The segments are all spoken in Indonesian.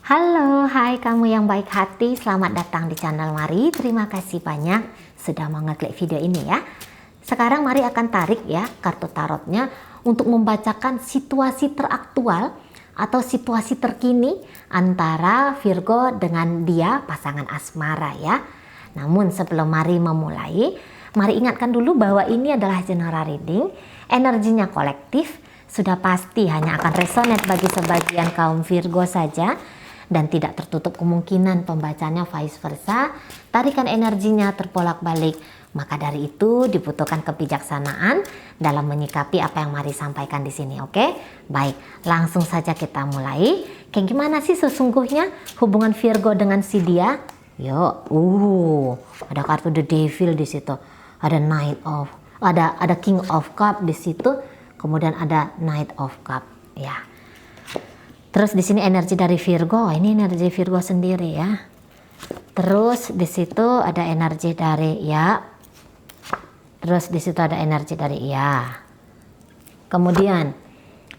Halo, hai kamu yang baik hati, selamat datang di channel Mari. Terima kasih banyak sudah mau ngeklik video ini ya. Sekarang Mari akan tarik ya kartu tarotnya untuk membacakan situasi teraktual atau situasi terkini antara Virgo dengan dia pasangan asmara ya. Namun sebelum Mari memulai, Mari ingatkan dulu bahwa ini adalah general reading, energinya kolektif, sudah pasti hanya akan resonate bagi sebagian kaum Virgo saja dan tidak tertutup kemungkinan pembacanya vice versa, tarikan energinya terbolak-balik. Maka dari itu dibutuhkan kebijaksanaan dalam menyikapi apa yang Mari sampaikan di sini, oke? Baik, langsung saja kita mulai. Kayak gimana sih sesungguhnya hubungan Virgo dengan si dia? Yuk, ada kartu The Devil di situ. Ada ada King of Cup di situ, kemudian ada Knight of Cup, ya. Terus di sini energi dari Virgo, ini energi Virgo sendiri ya. Terus di situ ada energi dari ya. Terus di situ ada energi dari ya. Kemudian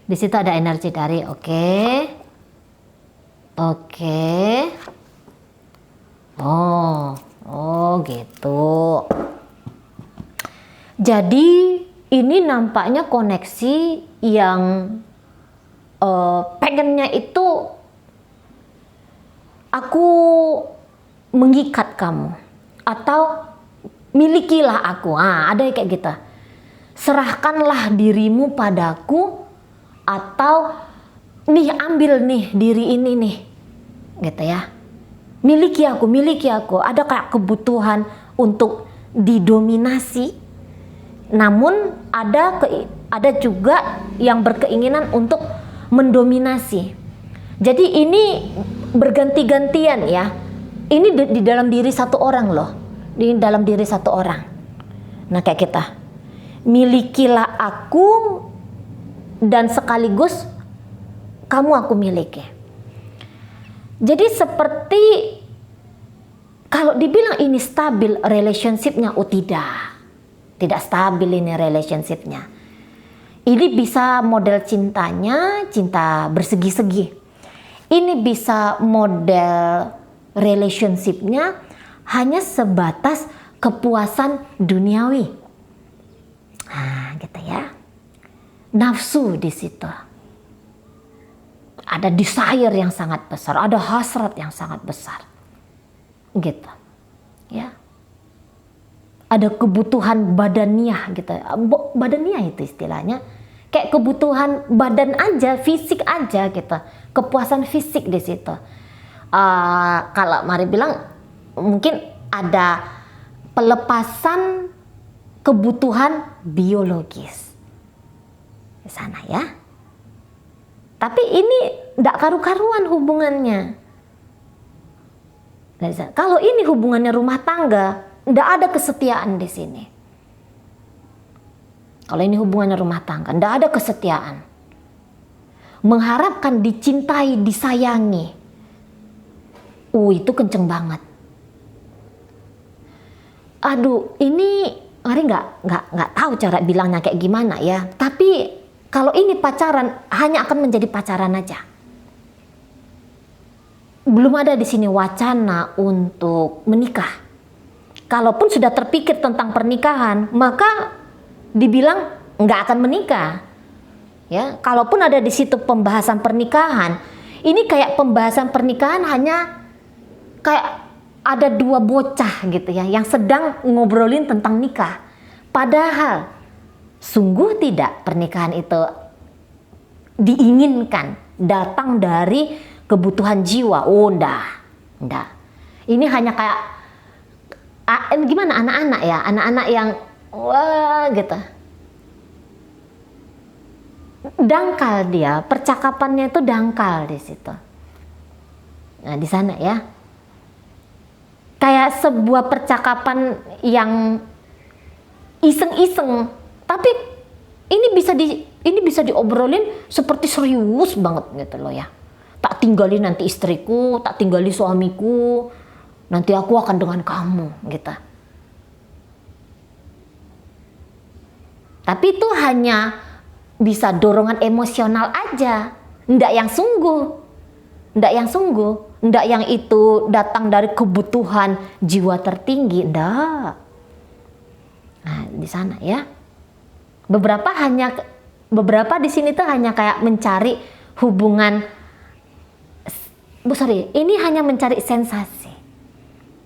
di situ ada energi dari oke. Oh gitu. Jadi ini nampaknya koneksi yang pengennya itu aku mengikat kamu atau milikilah aku. Ada kayak gitu. Serahkanlah dirimu padaku atau nih ambil nih diri ini nih. Gitu ya. Miliki aku. Ada kayak kebutuhan untuk didominasi. Namun ada juga yang berkeinginan untuk mendominasi. Jadi ini berganti-gantian ya. Ini di dalam diri satu orang loh. Di dalam diri satu orang. Nah kayak kita. Milikilah aku dan sekaligus kamu aku miliki. Jadi seperti kalau dibilang ini stabil relationship-nya, tidak. Tidak stabil ini relationship-nya. Ini bisa model cintanya, cinta bersegi-segi. Ini bisa model relationship-nya hanya sebatas kepuasan duniawi. Gitu ya. Nafsu di situ. Ada desire yang sangat besar, ada hasrat yang sangat besar. Gitu. Ya. Ada kebutuhan badaniah gitu. Badaniah itu istilahnya. Kayak kebutuhan badan aja, fisik aja gitu. Kepuasan fisik di situ. Kalau Mari bilang mungkin ada pelepasan kebutuhan biologis di sana ya. Tapi ini tidak karu-karuan hubungannya. Kalau ini hubungannya rumah tangga, tidak ada kesetiaan di sini. Kalau ini hubungannya rumah tangga, tidak ada kesetiaan. Mengharapkan dicintai, disayangi. Itu kenceng banget. Aduh, ini Mari nggak tahu cara bilangnya kayak gimana ya. Tapi kalau ini pacaran, hanya akan menjadi pacaran aja. Belum ada di sini wacana untuk menikah. Kalaupun sudah terpikir tentang pernikahan, maka dibilang nggak akan menikah. Ya, kalaupun ada di situ pembahasan pernikahan, ini kayak pembahasan pernikahan hanya kayak ada dua bocah gitu ya, yang sedang ngobrolin tentang nikah. Padahal sungguh tidak pernikahan itu diinginkan, datang dari kebutuhan jiwa. Enggak. Ini hanya kayak gimana anak-anak ya, anak-anak yang wah gitu. Dangkal dia, percakapannya itu dangkal di situ. Nah, di sana ya. Kayak sebuah percakapan yang iseng-iseng, tapi ini bisa diobrolin seperti serius banget gitu loh ya. Tak tinggali nanti istriku, tak tinggali suamiku, nanti aku akan dengan kamu gitu. Tapi itu hanya bisa dorongan emosional aja, enggak yang sungguh. Ndak yang sungguh, ndak yang itu datang dari kebutuhan jiwa tertinggi, ndak. Nah, di sana ya. Beberapa di sini tuh hanya kayak mencari hubungan, ini hanya mencari sensasi.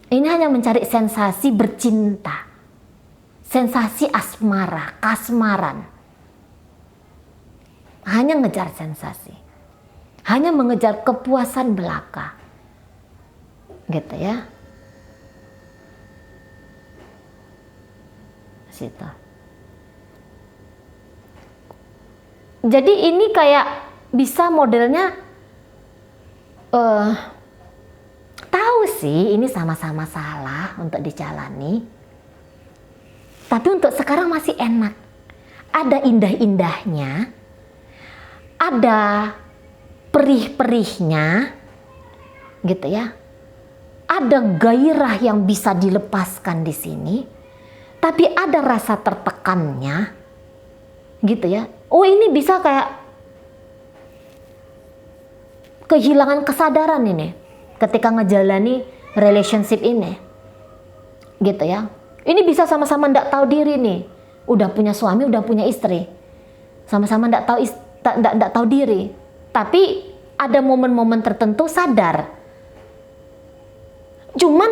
Ini hanya mencari sensasi bercinta. Sensasi asmara, kasmaran. Hanya ngejar sensasi. Hanya mengejar kepuasan belaka. Gitu ya. Situ. Jadi ini kayak bisa modelnya tahu sih ini sama-sama salah untuk dijalani. Tapi untuk sekarang masih enak. Ada indah-indahnya. Ada perih-perihnya. Gitu ya. Ada gairah yang bisa dilepaskan di sini. Tapi ada rasa tertekannya. Gitu ya. Oh, ini bisa kayak kehilangan kesadaran ini ketika ngejalani relationship ini. Gitu ya. Ini bisa sama-sama ndak tahu diri nih. Udah punya suami, udah punya istri. Sama-sama ndak tahu diri. Tapi ada momen-momen tertentu sadar. Cuman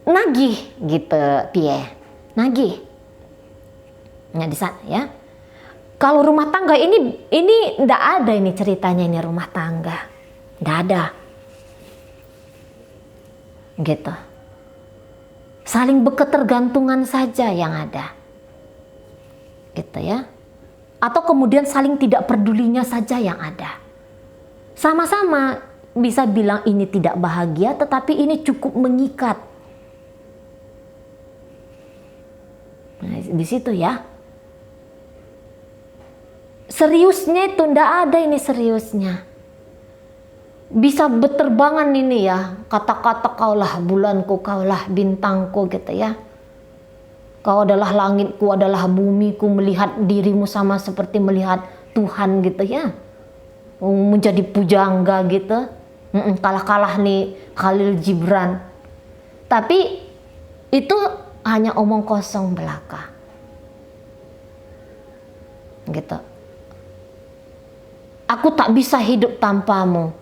nagih gitu, piye. Nagih. Nah, di sana ya. Kalau rumah tangga ini ndak ada ini ceritanya ini rumah tangga. Ndak ada. Gitu. Saling berketergantungan saja yang ada. Gitu ya. Atau kemudian saling tidak pedulinya saja yang ada. Sama-sama bisa bilang ini tidak bahagia, tetapi ini cukup mengikat. Nah, di situ ya. Seriusnya itu ndak ada ini seriusnya. Bisa berterbangan ini ya, kata-kata kaulah bulanku, kaulah bintangku gitu ya. Kau adalah langitku, adalah bumiku, melihat dirimu sama seperti melihat Tuhan gitu ya. Menjadi pujangga gitu. Kalah-kalah nih Khalil Gibran. Tapi itu hanya omong kosong belaka. Gitu. Aku tak bisa hidup tanpamu.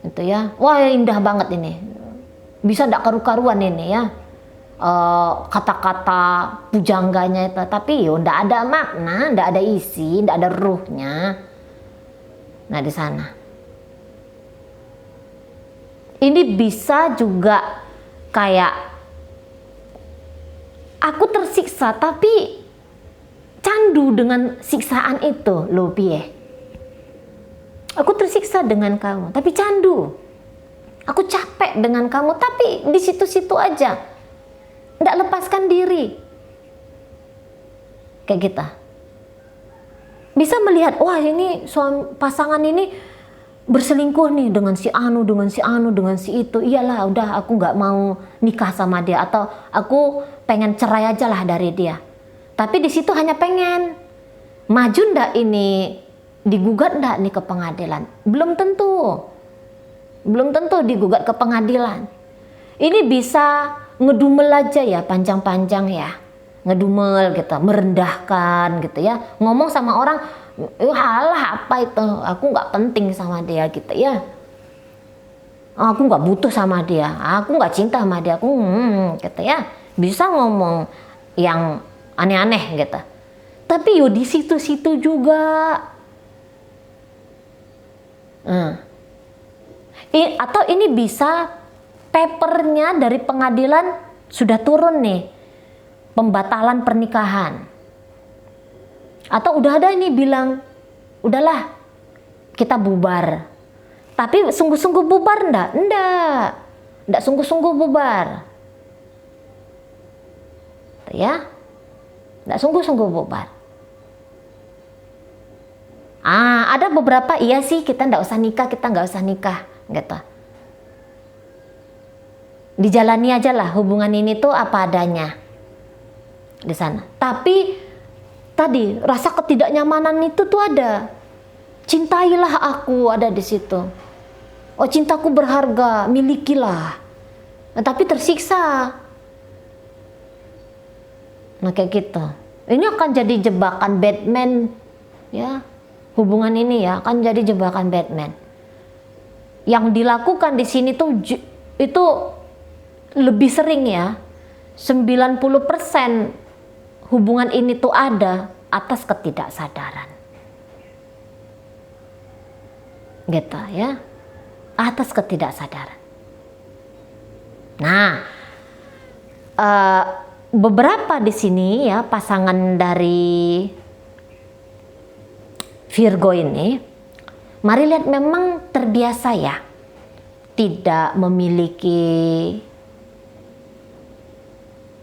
Itu ya. Wah, indah banget ini. Bisa ndak karu-karuan ini ya. Kata-kata pujangganya itu, tapi yo ndak ada makna, ndak ada isi, ndak ada ruhnya. Nah, di sana. Ini bisa juga kayak aku tersiksa tapi candu dengan siksaan itu, loh piye. Aku tersiksa dengan kamu, tapi candu. Aku capek dengan kamu, tapi di situ-situ aja. Nggak lepaskan diri. Kayak gitu. Bisa melihat, wah ini pasangan ini berselingkuh nih dengan si anu, dengan si anu, dengan si itu. Iyalah, udah aku nggak mau nikah sama dia. Atau aku pengen cerai aja lah dari dia. Tapi di situ hanya pengen. Maju ndak ini, digugat ndak nih ke pengadilan? Belum tentu. Belum tentu digugat ke pengadilan. Ini bisa ngedumel aja ya, panjang-panjang ya. Ngedumel gitu, merendahkan gitu ya. Ngomong sama orang, halah apa itu, aku nggak penting sama dia gitu ya. Aku nggak butuh sama dia, aku nggak cinta sama dia, aku gitu ya. Bisa ngomong yang aneh-aneh gitu. Tapi yo di situ-situ juga. Atau ini bisa papernya dari pengadilan sudah turun nih, pembatalan pernikahan. Atau udah ada ini bilang, udahlah kita bubar. Tapi sungguh-sungguh bubar enggak? Enggak sungguh-sungguh bubar. Ya, enggak sungguh-sungguh bubar. Ada beberapa iya sih kita enggak usah nikah gitu. Dijalani aja lah hubungan ini tuh apa adanya di sana. Tapi tadi rasa ketidaknyamanan itu tuh ada. Cintailah aku ada di situ. Oh, cintaku berharga, milikilah. Tapi tersiksa. Nah, kayak gitu. Ini akan jadi jebakan Batman, ya. Hubungan ini ya akan jadi jebakan Batman. Yang dilakukan di sini tuh itu lebih sering ya. 90% hubungan ini tuh ada atas ketidaksadaran. Gitu ya. Atas ketidaksadaran. Nah, beberapa di sini ya pasangan dari Virgo ini, mari lihat memang terbiasa ya, tidak memiliki,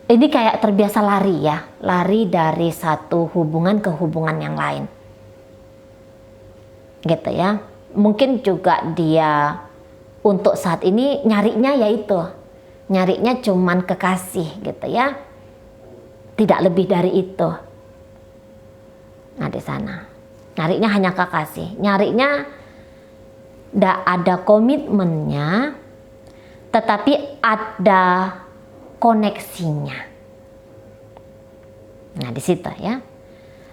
ini kayak terbiasa lari ya, lari dari satu hubungan ke hubungan yang lain. Gitu ya. Mungkin juga dia untuk saat ini nyarinya yaitu nyarinya cuman kekasih gitu ya, tidak lebih dari itu. Nah, di sana nyarinya hanya kekasih, nyarinya tidak ada komitmennya, tetapi ada koneksinya. Nah, di situ ya.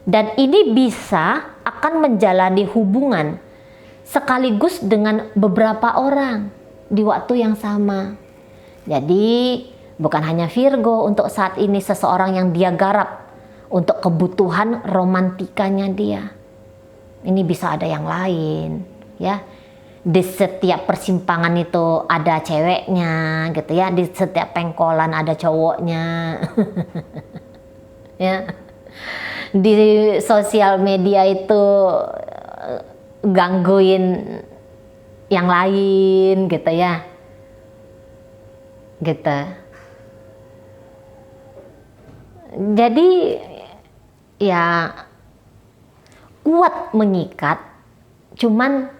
Dan ini bisa akan menjalani hubungan sekaligus dengan beberapa orang di waktu yang sama. Jadi bukan hanya Virgo untuk saat ini seseorang yang dia garap untuk kebutuhan romantikanya dia. Ini bisa ada yang lain ya. Di setiap persimpangan itu ada ceweknya gitu ya. Di setiap pengkolan ada cowoknya. Ya. Di sosial media itu gangguin yang lain gitu ya, gitu. Jadi ya kuat mengikat, cuman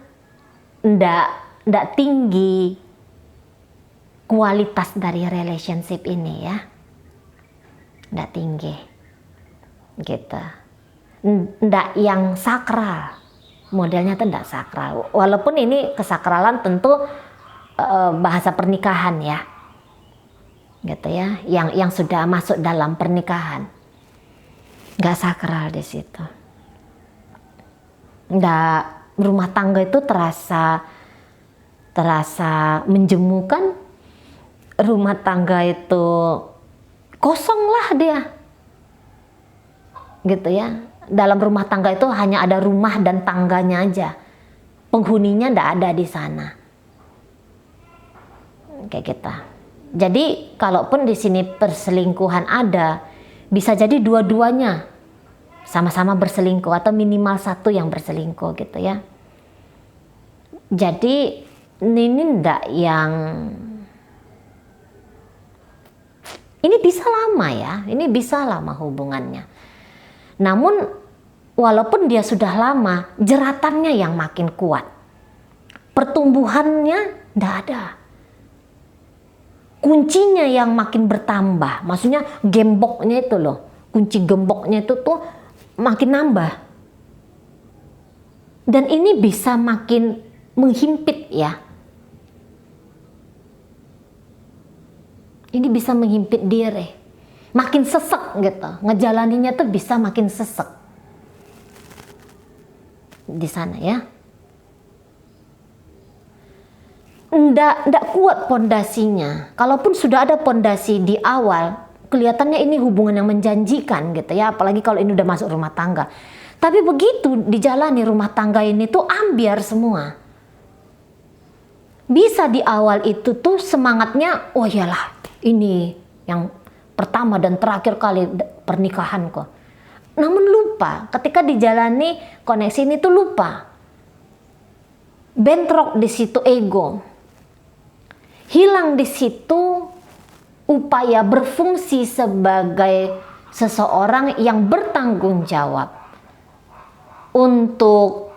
ndak tinggi kualitas dari relationship ini ya, ndak tinggi, gitu. Ndak yang sakral. Modelnya tuh tidak sakral, walaupun ini kesakralan tentu bahasa pernikahan ya, gitu ya, yang sudah masuk dalam pernikahan, nggak sakral di situ. Nggak, rumah tangga itu terasa menjemukan, rumah tangga itu kosong lah dia, gitu ya. Dalam rumah tangga itu hanya ada rumah dan tangganya aja, penghuninya ndak ada di sana, kayak gitu. Jadi kalaupun di sini perselingkuhan ada, bisa jadi dua-duanya sama-sama berselingkuh atau minimal satu yang berselingkuh gitu ya. Jadi ini ndak yang, ini bisa lama ya, ini bisa lama hubungannya. Namun walaupun dia sudah lama, jeratannya yang makin kuat, pertumbuhannya tidak ada, kuncinya yang makin bertambah, maksudnya gemboknya itu loh, kunci gemboknya itu tuh makin nambah, dan ini bisa makin menghimpit ya, ini bisa menghimpit diri. Makin sesek gitu, ngejalaninya tuh bisa makin sesek di sana ya. Ndak kuat pondasinya. Kalaupun sudah ada pondasi di awal, kelihatannya ini hubungan yang menjanjikan gitu ya, apalagi kalau ini udah masuk rumah tangga. Tapi begitu dijalani rumah tangga ini tuh ambiar semua. Bisa di awal itu tuh semangatnya, oh iyalah ini yang pertama dan terakhir kali pernikahanku. Namun lupa, ketika dijalani koneksi ini tuh lupa. Bentrok di situ ego. Hilang di situ upaya berfungsi sebagai seseorang yang bertanggung jawab untuk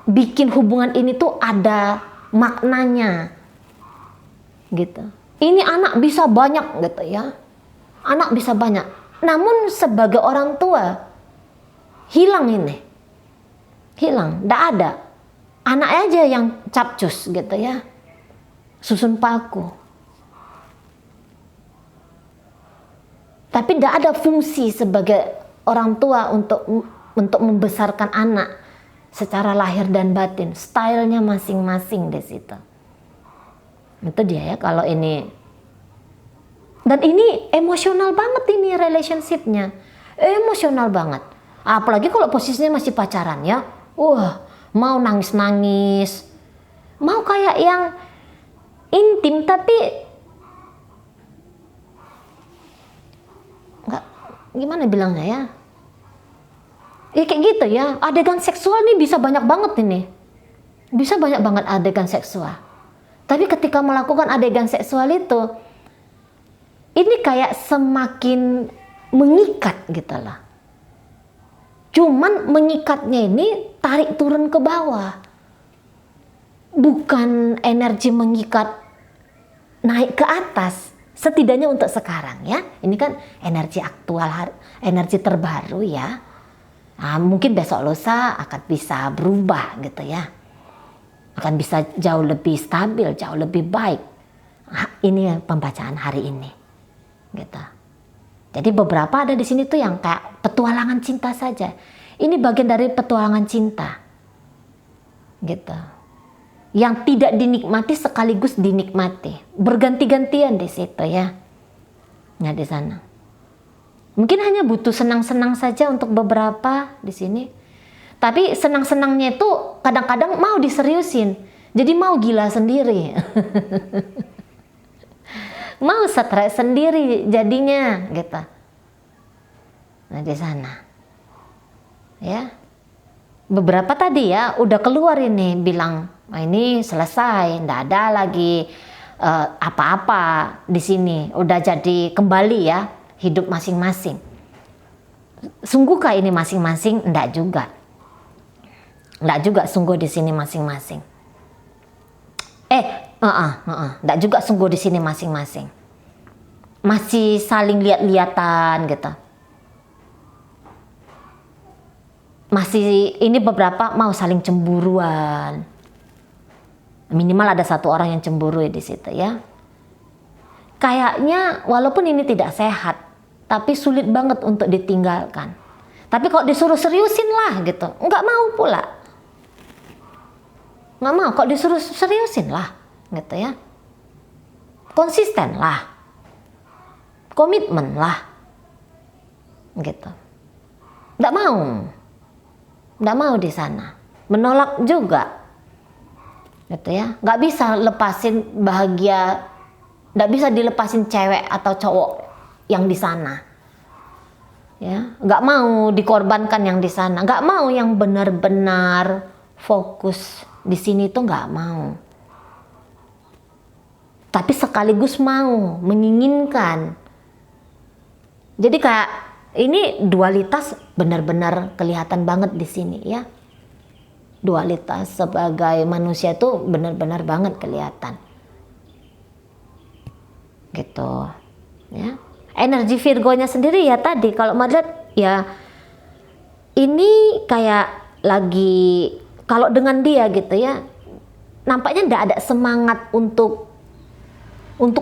bikin hubungan ini tuh ada maknanya. Gitu. Ini anak bisa banyak gitu ya, anak bisa banyak. Namun sebagai orang tua hilang ini, hilang, tidak ada anak aja yang capcus gitu ya, susun paku. Tapi tidak ada fungsi sebagai orang tua untuk membesarkan anak secara lahir dan batin. Stylenya masing-masing di situ. Itu dia ya kalau ini. Dan ini emosional banget ini relationship-nya. Emosional banget. Apalagi kalau posisinya masih pacaran ya. Wah, mau nangis-nangis. Mau kayak yang intim tapi nggak, gimana bilangnya ya? Ya kayak gitu ya. Adegan seksual nih bisa banyak banget ini. Bisa banyak banget adegan seksual. Tapi ketika melakukan adegan seksual itu, ini kayak semakin mengikat gitu lah. Cuman mengikatnya ini tarik turun ke bawah. Bukan energi mengikat naik ke atas. Setidaknya untuk sekarang ya. Ini kan energi aktual, energi terbaru ya. Nah, mungkin besok lusa akan bisa berubah gitu ya. Akan bisa jauh lebih stabil, jauh lebih baik. Ini pembacaan hari ini. Gitu. Jadi beberapa ada di sini tuh yang kayak petualangan cinta saja. Ini bagian dari petualangan cinta. Gitu. Yang tidak dinikmati sekaligus dinikmati. Berganti-gantian di situ ya. Nah, di sana. Mungkin hanya butuh senang-senang saja untuk beberapa di sini. Tapi senang-senangnya itu kadang-kadang mau diseriusin. Jadi mau gila sendiri. Mau stres sendiri jadinya gitu. Nah, di sana. Ya. Beberapa tadi ya udah keluar ini bilang, "Nah, ini selesai, ndak ada lagi apa-apa di sini. Udah jadi kembali ya hidup masing-masing." Sungguhkah ini masing-masing? Ndak juga. Nggak juga sungguh di sini masing-masing. Nggak juga sungguh di sini masing-masing. Masih saling lihat-lihatan gitu. Masih ini beberapa mau saling cemburuan. Minimal ada satu orang yang cemburu di situ ya. Kayaknya walaupun ini tidak sehat, tapi sulit banget untuk ditinggalkan. Tapi kalau disuruh seriusin lah gitu, nggak mau pula. Nggak mau, kok disuruh seriusin lah gitu ya, konsisten lah, komitmen lah gitu. Nggak mau di sana, menolak juga gitu ya. Nggak bisa lepasin bahagia, nggak bisa dilepasin cewek atau cowok yang di sana ya. Nggak mau dikorbankan yang di sana, nggak mau yang benar-benar fokus di sini tuh nggak mau. Tapi sekaligus mau, menginginkan. Jadi kayak ini dualitas benar-benar kelihatan banget di sini ya. Dualitas sebagai manusia tuh benar-benar banget kelihatan. Gitu. Ya. Energi Virgonya sendiri ya tadi kalau melihat ya ini kayak lagi, kalau dengan dia gitu ya, nampaknya tidak ada semangat untuk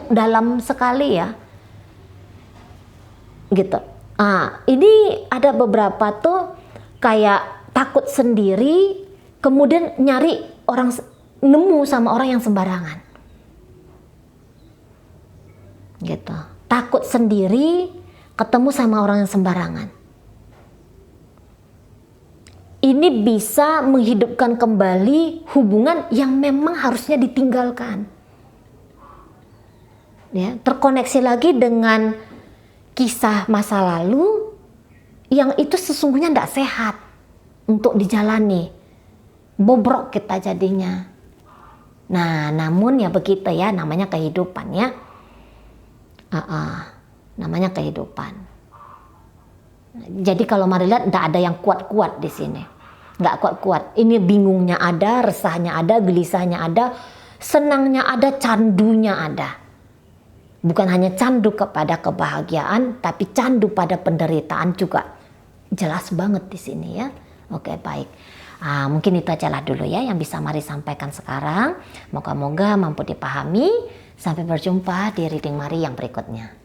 dalam sekali ya, gitu. Ini ada beberapa tuh kayak takut sendiri, kemudian nyari orang, nemu sama orang yang sembarangan, gitu. Takut sendiri, ketemu sama orang yang sembarangan. Ini bisa menghidupkan kembali hubungan yang memang harusnya ditinggalkan. Ya, terkoneksi lagi dengan kisah masa lalu yang itu sesungguhnya tidak sehat untuk dijalani. Bobrok kita jadinya. Nah, namun ya begitu ya, namanya kehidupan ya. Namanya kehidupan. Jadi kalau mari lihat tidak ada yang kuat-kuat di sini. Nggak kuat-kuat. Ini bingungnya ada, resahnya ada, gelisahnya ada, senangnya ada, candunya ada. Bukan hanya candu kepada kebahagiaan, tapi candu pada penderitaan juga. Jelas banget di sini ya. Oke, baik. Mungkin itu ajalah dulu ya yang bisa Mari sampaikan sekarang. Moga-moga mampu dipahami. Sampai berjumpa di reading Mari yang berikutnya.